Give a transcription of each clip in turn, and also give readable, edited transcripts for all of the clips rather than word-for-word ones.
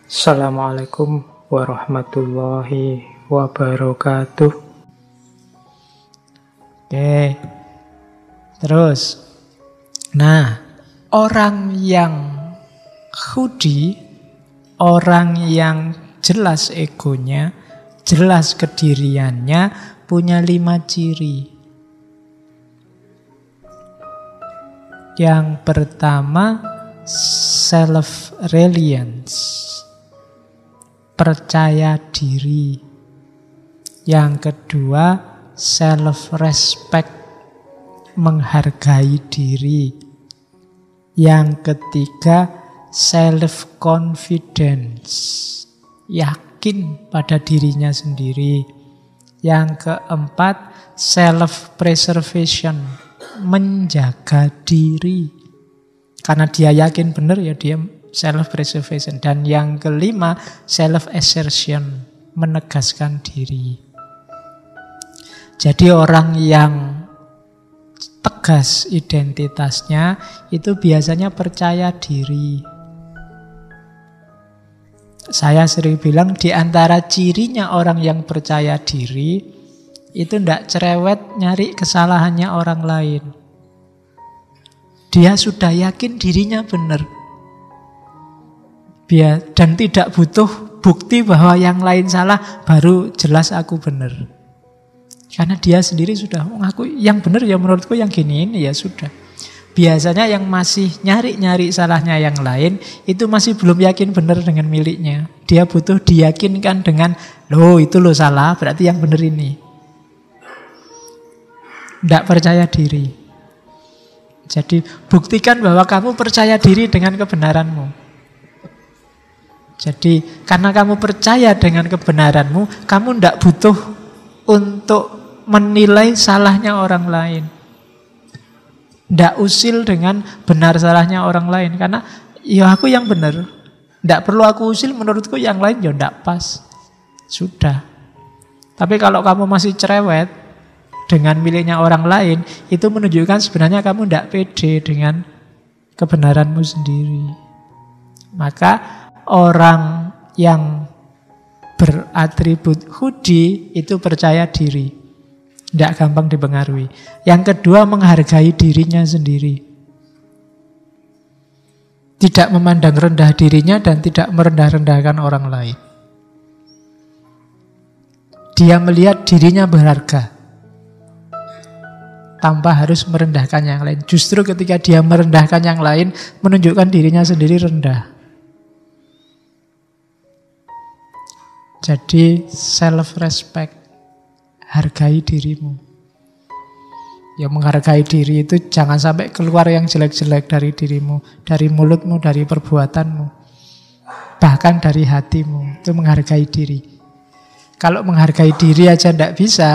Assalamualaikum warahmatullahi wabarakatuh. Oke, terus. Nah, orang yang khudi, orang yang jelas egonya, jelas kediriannya, punya 5 ciri. Yang pertama, self-reliance, percaya diri. Yang kedua, self-respect, menghargai diri. Yang ketiga, self-confidence, yakin pada dirinya sendiri. Yang keempat, self-preservation, menjaga diri. Karena dia yakin benar, ya dia self-preservation. Dan yang kelima, self-assertion, menegaskan diri. Jadi orang yang tegas identitasnya itu biasanya percaya diri. Saya sering bilang di antara cirinya orang yang percaya diri itu tidak cerewet nyari kesalahannya orang lain. Dia sudah yakin dirinya benar. Dan tidak butuh bukti bahwa yang lain salah, baru jelas aku benar. Karena dia sendiri sudah, aku yang benar ya menurutku yang gini ini ya sudah. Biasanya yang masih nyari-nyari salahnya yang lain, itu masih belum yakin benar dengan miliknya. Dia butuh diyakinkan dengan, loh itu loh salah, berarti yang benar ini. Tidak percaya diri. Jadi buktikan bahwa kamu percaya diri dengan kebenaranmu. Jadi karena kamu percaya dengan kebenaranmu, kamu tidak butuh untuk menilai salahnya orang lain. Tidak usil dengan benar salahnya orang lain. Karena ya aku yang benar. Tidak perlu aku usil, menurutku yang lain ya tidak pas. Sudah. Tapi kalau kamu masih cerewet dengan miliknya orang lain, itu menunjukkan sebenarnya kamu tidak pede dengan kebenaranmu sendiri. Maka orang yang beratribut khudi itu percaya diri. Tidak gampang dipengaruhi. Yang kedua, menghargai dirinya sendiri. Tidak memandang rendah dirinya dan tidak merendah-rendahkan orang lain. Dia melihat dirinya berharga tanpa harus merendahkan yang lain. Justru ketika dia merendahkan yang lain, menunjukkan dirinya sendiri rendah. Jadi self-respect, hargai dirimu. Ya menghargai diri itu jangan sampai keluar yang jelek-jelek dari dirimu, dari mulutmu, dari perbuatanmu, bahkan dari hatimu. Itu menghargai diri. Kalau menghargai diri aja tidak bisa,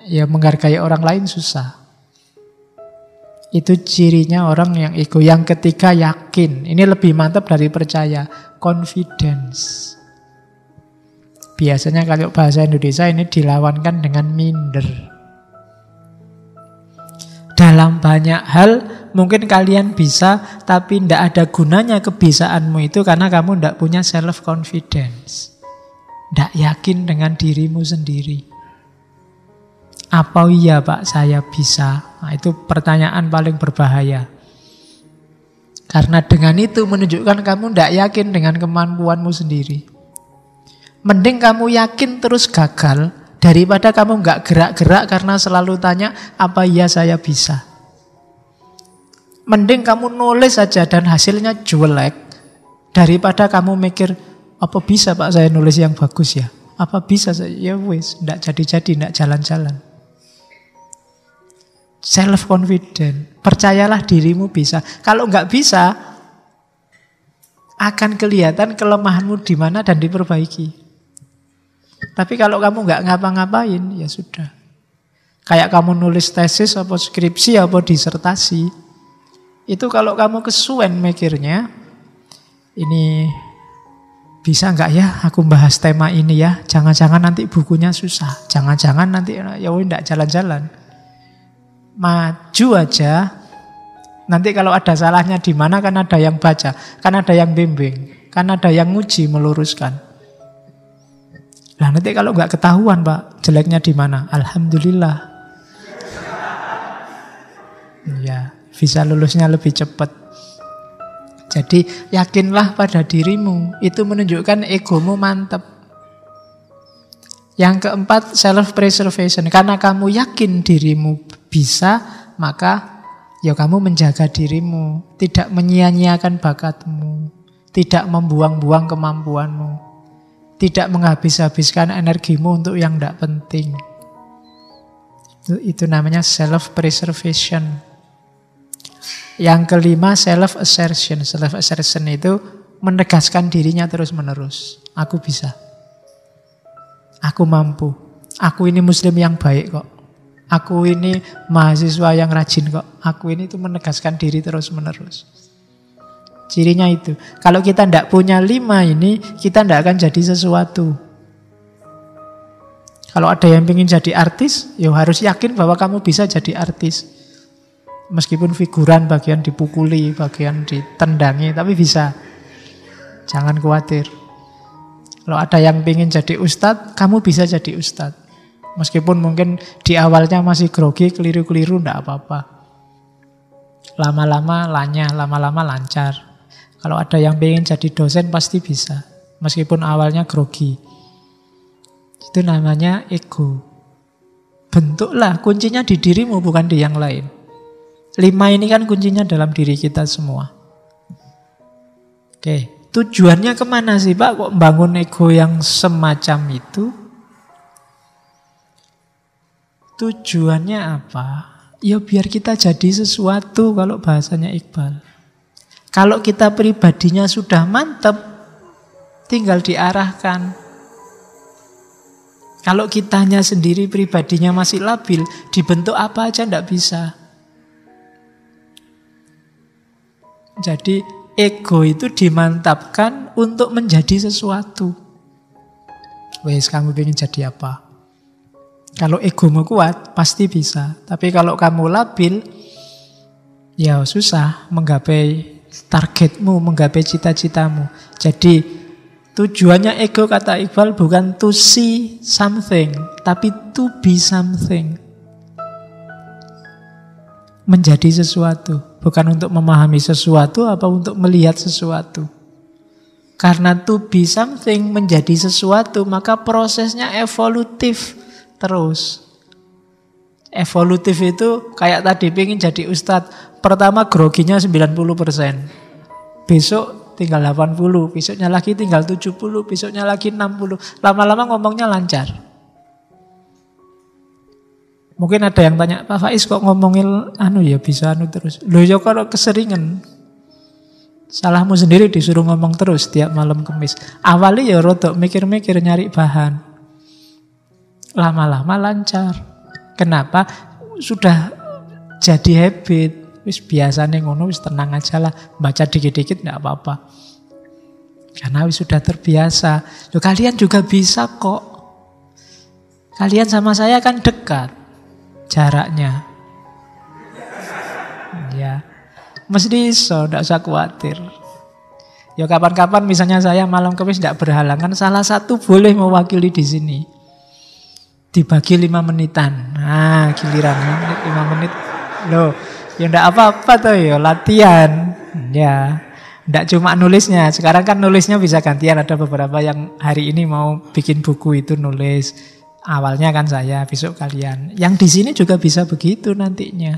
ya menghargai orang lain susah. Itu cirinya orang yang ego. Yang ketiga, yakin. Ini lebih mantap dari percaya, confidence. Biasanya kalau bahasa Indonesia ini dilawankan dengan minder. Dalam banyak hal mungkin kalian bisa, tapi tidak ada gunanya kebisaanmu itu karena kamu tidak punya self-confidence. Tidak yakin dengan dirimu sendiri. Apa iya Pak saya bisa? Nah, itu pertanyaan paling berbahaya. Karena dengan itu menunjukkan kamu tidak yakin dengan kemampuanmu sendiri. Mending kamu yakin terus gagal daripada kamu nggak gerak-gerak karena selalu tanya apa iya saya bisa. Mending kamu nulis saja dan hasilnya jelek daripada kamu mikir apa bisa Pak saya nulis yang bagus ya? Apa bisa saya? Ya wis, nggak jadi-jadi, nggak jalan-jalan. Self-confident, percayalah dirimu bisa. Kalau nggak bisa, akan kelihatan kelemahanmu di mana dan diperbaiki. Tapi kalau kamu nggak ngapa-ngapain, ya sudah. Kayak kamu nulis tesis, apa skripsi, apa disertasi. Itu kalau kamu kesuwen mikirnya, ini bisa nggak ya aku bahas tema ini ya? Jangan-jangan nanti bukunya susah. Jangan-jangan nanti ya nggak jalan-jalan. Maju aja. Nanti kalau ada salahnya di mana kan ada yang baca, kan ada yang bimbing. Kan ada yang nguji, meluruskan. Lah nanti kalau nggak ketahuan Pak, jeleknya di mana? Alhamdulillah. Ya, bisa lulusnya lebih cepat. Jadi yakinlah pada dirimu. Itu menunjukkan egomu mantap. Yang keempat, self-preservation. Karena kamu yakin dirimu bisa, maka ya kamu menjaga dirimu. Tidak menyia-nyiakan bakatmu. Tidak membuang-buang kemampuanmu. Tidak menghabis-habiskan energimu untuk yang tidak penting. Itu namanya self-preservation. Yang kelima, self-assertion. Self-assertion itu menegaskan dirinya terus-menerus. Aku bisa. Aku mampu. Aku ini muslim yang baik kok. Aku ini mahasiswa yang rajin kok. Aku ini itu menegaskan diri terus-menerus. Cirinya itu. Kalau kita tidak punya 5 ini, kita tidak akan jadi sesuatu. Kalau ada yang ingin jadi artis, ya harus yakin bahwa kamu bisa jadi artis. Meskipun figuran, bagian dipukuli, bagian ditendangi, tapi bisa. Jangan khawatir. Kalau ada yang ingin jadi ustadz, kamu bisa jadi ustadz. Meskipun mungkin di awalnya masih grogi, keliru-keliru, tidak apa-apa. Lama-lama lanyah, lama-lama lancar. Kalau ada yang ingin jadi dosen, pasti bisa. Meskipun awalnya grogi. Itu namanya ego. Bentuklah, kuncinya di dirimu, bukan di yang lain. 5 ini kan kuncinya dalam diri kita semua. Oke, tujuannya kemana sih Pak? Kok membangun ego yang semacam itu? Tujuannya apa? Ya biar kita jadi sesuatu kalau bahasanya Iqbal. Kalau kita pribadinya sudah mantap, tinggal diarahkan. Kalau kitanya sendiri pribadinya masih labil, dibentuk apa aja tidak bisa. Jadi ego itu dimantapkan untuk menjadi sesuatu. Wes, kamu ingin jadi apa? Kalau egomu kuat, pasti bisa. Tapi kalau kamu labil, ya susah menggapai targetmu, menggapai cita-citamu. Jadi tujuannya ego, kata Iqbal, bukan to see something, tapi to be something. Menjadi sesuatu. Bukan untuk memahami sesuatu, apa untuk melihat sesuatu. Karena to be something, menjadi sesuatu, maka prosesnya evolutif terus. Evolutif itu kayak tadi pengen jadi ustadz. Pertama groginya 90%. Besok tinggal 80, besoknya lagi tinggal 70, besoknya lagi 60. Lama-lama ngomongnya lancar. Mungkin ada yang tanya, Pak Faiz kok ngomongin ya bisa terus. Loh ya kalau keseringan. Salahmu sendiri disuruh ngomong terus tiap malam Kamis. Awalnya ya rodok mikir-mikir nyari bahan. Lama-lama lancar. Kenapa? Sudah jadi habit. Wis biasanya ngono, wis tenang aja lah. Baca dikit-dikit enggak apa-apa. Karena wis sudah terbiasa. Loh kalian juga bisa kok. Kalian sama saya kan dekat jaraknya. Ya, mesti iso, tidak usah khawatir. Ya kapan-kapan misalnya saya malam Kamis tidak berhalangan, salah satu boleh mewakili di sini. Dibagi 5 menitan. Nah, giliran 5 menit. Loh, ya tidak apa-apa tuh ya, latihan. Ya, tidak cuma nulisnya. Sekarang kan nulisnya bisa gantian. Ada beberapa yang hari ini mau bikin buku itu nulis. Awalnya kan saya, besok kalian. Yang di sini juga bisa begitu nantinya.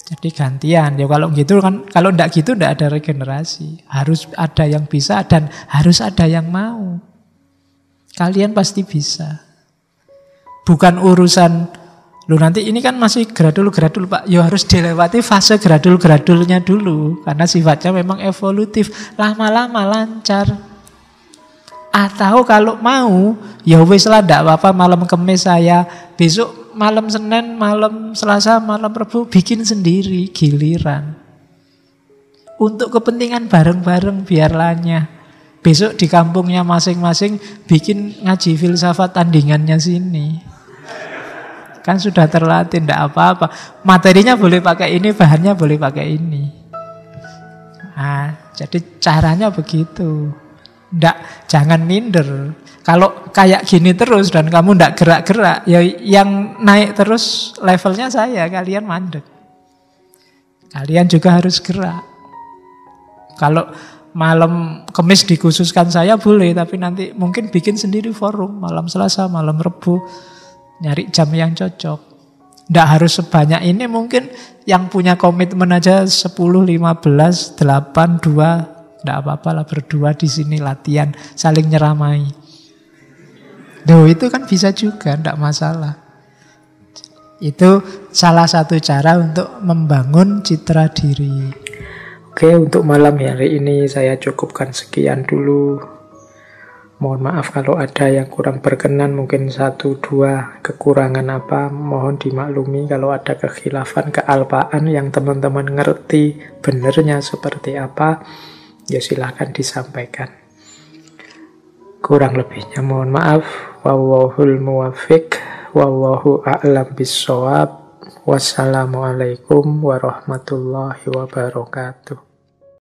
Jadi gantian. Ya kalau gitu kan, kalau enggak gitu enggak ada regenerasi. Harus ada yang bisa dan harus ada yang mau. Kalian pasti bisa. Bukan urusan nanti ini kan masih gradul-gradul Pak. Ya harus dilewati fase gradul-gradulnya dulu karena sifatnya memang evolutif. Lama-lama lancar. Atau kalau mau, ya wis lah ndak apa-apa malam Kamis saya, besok malam Senin, malam Selasa, malam Rabu bikin sendiri giliran. Untuk kepentingan bareng-bareng biar lanyah. Besok di kampungnya masing-masing bikin ngaji filsafat tandingannya sini. Kan sudah terlatih, ndak apa-apa. Materinya boleh pakai ini, bahannya boleh pakai ini. Nah, Jadi caranya begitu. Jangan minder. Kalau kayak gini terus dan kamu ndak gerak-gerak, ya yang naik terus levelnya saya, kalian mandek. Kalian juga harus gerak. Kalau malam Kamis dikhususkan saya boleh, tapi nanti mungkin bikin sendiri forum malam Selasa, malam Rebu, nyari jam yang cocok. Ndak harus sebanyak ini, mungkin yang punya komitmen aja 10, 15, 8, 2, ndak apa-apa lah, berdua di sini latihan saling nyeramai. Duh, itu kan bisa juga, ndak masalah. Itu salah satu cara untuk membangun citra diri. Oke, untuk malam hari ini saya cukupkan sekian dulu. Mohon maaf kalau ada yang kurang berkenan, mungkin 1-2 kekurangan apa, mohon dimaklumi. Kalau ada kekhilafan, kealpaan yang teman-teman ngerti benernya seperti apa, ya silahkan disampaikan. Kurang lebihnya mohon maaf. Wallahul muwaffiq, wallahu a'lam bissawab. Wassalamualaikum warahmatullahi wabarakatuh.